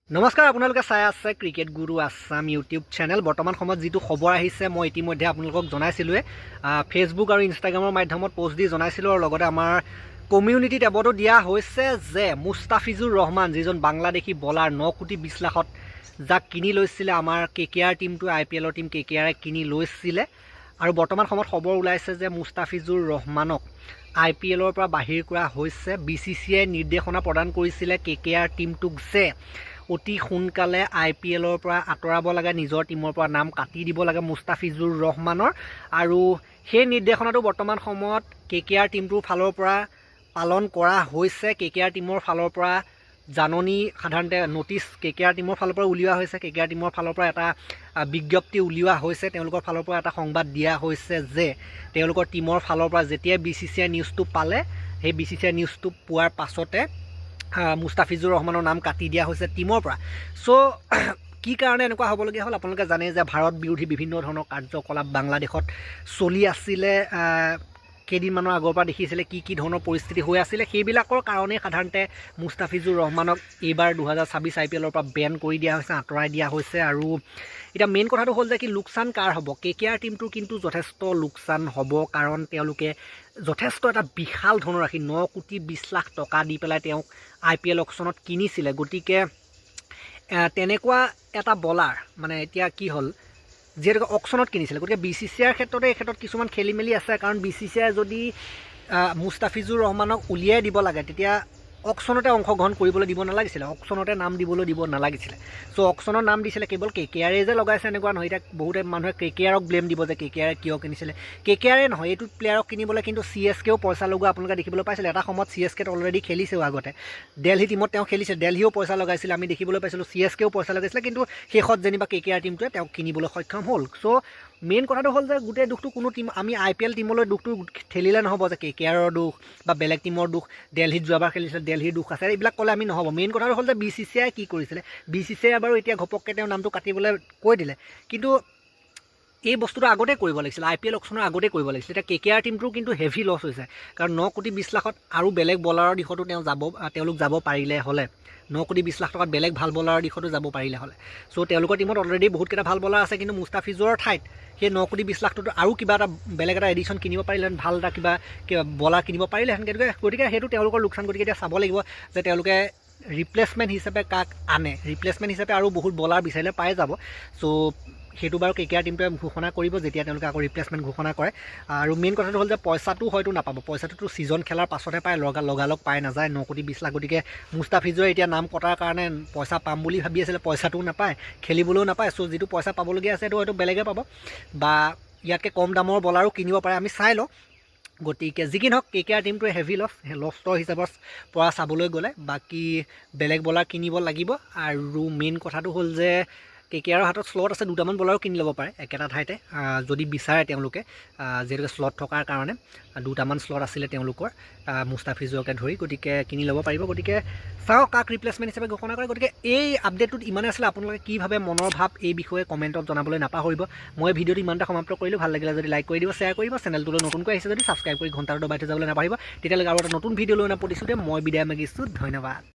নমস্কাৰ, আপোনালোকে চাই আছে ক্ৰিকেট গুৰু আছাম ইউটিউব চেনেল। বৰ্তমান সময়ত যিটো খবৰ আহিছে মই ইতিমধ্যে আপোনালোকক জনাইছিলোঁৱে, ফেচবুক আৰু ইনষ্টাগ্ৰামৰ মাধ্যমত পোষ্ট দি জনাইছিলোঁ। আৰু লগতে আমাৰ কমিউনিটি টেবতো দিয়া হৈছে যে মুস্তাফিজুৰ ৰহমান, যিজন বাংলাদেশী বলাৰ, 9 কোটি 20 লাখত যাক কিনি লৈছিলে আমাৰ KKR টিমটোৱে, IPLৰ টিম KKRে কিনি লৈছিলে। আৰু বৰ্তমান সময়ত খবৰ ওলাইছে যে মুস্তাফিজুৰ ৰহমানক IPLৰ পৰা বাহিৰ কৰা হৈছে। BCCIয়ে নিৰ্দেশনা প্ৰদান কৰিছিলে KKR টিমটোক যে অতি সোনকালে IPLৰ পৰা আঁতৰাব লাগে, নিজৰ টিমৰ পৰা নাম কাটি দিব লাগে মুস্তাফিজুৰ ৰহমানৰ। আৰু সেই নিৰ্দেশনাটো বৰ্তমান সময়ত KKR টিমটোৰ ফালৰ পৰা পালন কৰা হৈছে। KKR টিমৰ ফালৰ পৰা জাননী, সাধাৰণতে নটিচ KKR টিমৰ ফালৰ পৰা উলিওৱা হৈছে। KKR টিমৰ ফালৰ পৰা এটা বিজ্ঞপ্তি উলিওৱা হৈছে, তেওঁলোকৰ ফালৰ পৰা এটা সংবাদ দিয়া হৈছে যে তেওঁলোকৰ টিমৰ ফালৰ পৰা যেতিয়াই BCCI নিউজটো পালে, সেই BCCI নিউজটো পোৱাৰ পাছতে মুস্তাফিজুৰ ৰহমানৰ নাম কাটি দিয়া হৈছে টিমৰ পৰা। কি কাৰণে এনেকুৱা হ'বলগীয়া হ'ল আপোনালোকে জানে যে ভাৰত বিৰোধী বিভিন্ন ধৰণৰ কাৰ্যকলাপ বাংলাদেশত চলি আছিলে। কেইদিনমানৰ আগৰ পৰা দেখিছিলে কি ধৰণৰ পৰিস্থিতি হৈ আছিলে। সেইবিলাকৰ কাৰণেই সাধাৰণতে মুস্তাফিজুৰ ৰহমানক এইবাৰ 2026 IPLৰ পৰা বেন কৰি দিয়া হৈছে, আঁতৰাই দিয়া হৈছে। আৰু এতিয়া মেইন কথাটো হ'ল যে কি লোকচান কাৰ হ'ব? KKR টিমটোৰ কিন্তু যথেষ্ট লোকচান হ'ব, কাৰণ তেওঁলোকে যথেষ্ট এটা বিশাল ধনৰাশি 9 কোটি 20 লাখ টকা দি পেলাই তেওঁক IPL অকশ্যনত কিনিছিলে। গতিকে তেনেকুৱা এটা বলাৰ, মানে এতিয়া কি হ'ল, যিহেতুকে অকশ্যনত কিনিছিলে, গতিকে BCCIৰ ক্ষেত্ৰতে এই ক্ষেত্ৰত কিছুমান খেলি মেলি আছে। কাৰণ BCCI যদি মুস্তাফিজুৰ ৰহমানক উলিয়াই দিব লাগে, তেতিয়া অকশ্যনতে অংশগ্ৰহণ কৰিবলৈ দিব নালাগিছিলে, অকশ্যনতে নাম দিবলৈ দিব নালাগিছিলে। অকশ্যনত নাম দিছিলে, কেৱল KKRে যে লগাইছে এনেকুৱা নহয়। এতিয়া বহুতে মানুহে KKRক ব্লেম দিব যে KKRে কিয় কিনিছিলে। KKRে নহয়, এইটো প্লেয়াৰক কিনিবলৈ কিন্তু CSKও পইচা লগোৱা আপোনালোকে দেখিবলৈ পাইছিলে। এটা সময়ত CSKত অলৰেডি খেলিছেও, আগতে দেলহি টিমত তেওঁ খেলিছে, দেলহিও পইচা লগাইছিলে, আমি দেখিবলৈ পাইছিলোঁ। CSKও পইচা লগাইছিলে, কিন্তু শেষত যেনিবা KKR টিমটোৱে তেওঁক কিনিবলৈ সক্ষম হ'ল। মেইন কথাটো হ'ল যে গোটেই দুখটো কোনো টিম, আমি IPL টিমলৈ দুখটো ঠেলিলে নহ'ব যে KKRৰ দুখ বা বেলেগ টিমৰ দুখ, দেলহিত যোৱাবাৰ খেলিছিলে দেলহিৰ দুখ আছে, এইবিলাক ক'লে আমি নহ'ব। মেইন কথাটো হ'ল যে BCCI কি কৰিছিলে। BCCI বাৰু এতিয়া ঘপককৈ তেওঁৰ নামটো কাটিবলৈ কৈ দিলে, কিন্তু এই বস্তুটো আগতে কৰিব লাগিছিলে, IPL অকশ্যনৰ আগতে কৰিব লাগিছিলে। এতিয়া KKR টিমটোৰ কিন্তু হেভি লছ হৈছে, কাৰণ 9 কোটি 20 লাখত আৰু বেলেগ বলাৰৰ দিশতো তেওঁলোক যাব পাৰিলে হ'লে, 9 কোটি 20 লাখ টকাত বেলেগ ভাল বলাৰৰ দিশতো যাব পাৰিলে হ'লে। তেওঁলোকৰ টিমত অলৰেডি বহুতকেইটা ভাল বলাৰ আছে, কিন্তু মুস্তাফিজুৰৰ ঠাইত সেই 9 কোটি 20 লাখটোতো আৰু কিবা এটা বেলেগ এটা এডিশ্যন কিনিব পাৰিলেহেঁতেন, ভাল এটা কিবা বলাৰ কিনিব পাৰিলেহেঁতেন। গতিকে সেইটো তেওঁলোকৰ লোকচান। গতিকে এতিয়া চাব লাগিব যে তেওঁলোকে ৰিপ্লেচমেণ্ট হিচাপে কাক আনে। ৰিপ্লেচমেণ্ট হিচাপে আৰু বহুত বলাৰ বিচাৰিলে পাই যাব। সেইটো বাৰু KKR টিমটোৱে ঘোষণা কৰিব যেতিয়া তেওঁলোকে আকৌ ৰিপ্লেচমেণ্ট ঘোষণা কৰে। আৰু মেইন কথাটো হ'ল যে পইচাটো হয়তো নাপাব, পইচাটোতো ছিজন খেলাৰ পাছতহে পায়, লগালগ পাই নাযায় 9 কোটি 20 লাখ। গতিকে মুস্তাফিজুৰে এতিয়া নাম কটাৰ কাৰণে পইচা পাম বুলি ভাবি আছিলে, পইচাটোও নাপায়, খেলিবলৈও নাপায়। যিটো পইচা পাবলগীয়া আছে সেইটো হয়তো বেলেগে পাব, বা ইয়াতকৈ কম দামৰ বলাৰো কিনিব পাৰে, আমি চাই লওঁ। গতিকে যি কি নহওক KKR টিমটোৱে হেভি লছৰ হিচাপৰ পৰা চাবলৈ গ'লে বাকী বেলেগ বলাৰ কিনিব লাগিব। আৰু মেইন কথাটো হ'ল যে KKRৰ হাতত শ্লট আছে, দুটামান বলাৰো কিনি ল'ব পাৰে একেটা ঠাইতে, যদি বিচাৰে তেওঁলোকে। যিহেতুকে শ্লট থকাৰ কাৰণে দুটামান শ্লট আছিলে তেওঁলোকৰ, মুস্তাফিজুৰকে ধৰি, গতিকে কিনি ল'ব পাৰিব। গতিকে চাওক কাক ৰিপ্লেচমেণ্ট হিচাপে ঘোষণা কৰে। গতিকে এই আপডেটটোত ইমানে আছিলে। আপোনালোকে কি ভাবে, মনৰ ভাৱ এই বিষয়ে কমেণ্টত জনাবলৈ নাপাহৰিব। মই ভিডিঅ'টো ইমানটা সমাপ্ত কৰিলোঁ। ভাল লাগিলে যদি লাইক কৰি দিব, শ্বেয়াৰ কৰিব, চেনেলটোলৈ নতুনকৈ আহিছে যদি ছাবস্ক্ৰাইব কৰি ঘণ্টাটো দবাই থৈ যাবলৈ নাপাহৰিব। তেতিয়ালৈকে আৰু এটা নতুন ভিডিঅ' লৈ প্ৰতিশ্ৰুতিৰে মই বিদায় মাগিছোঁ। ধন্যবাদ।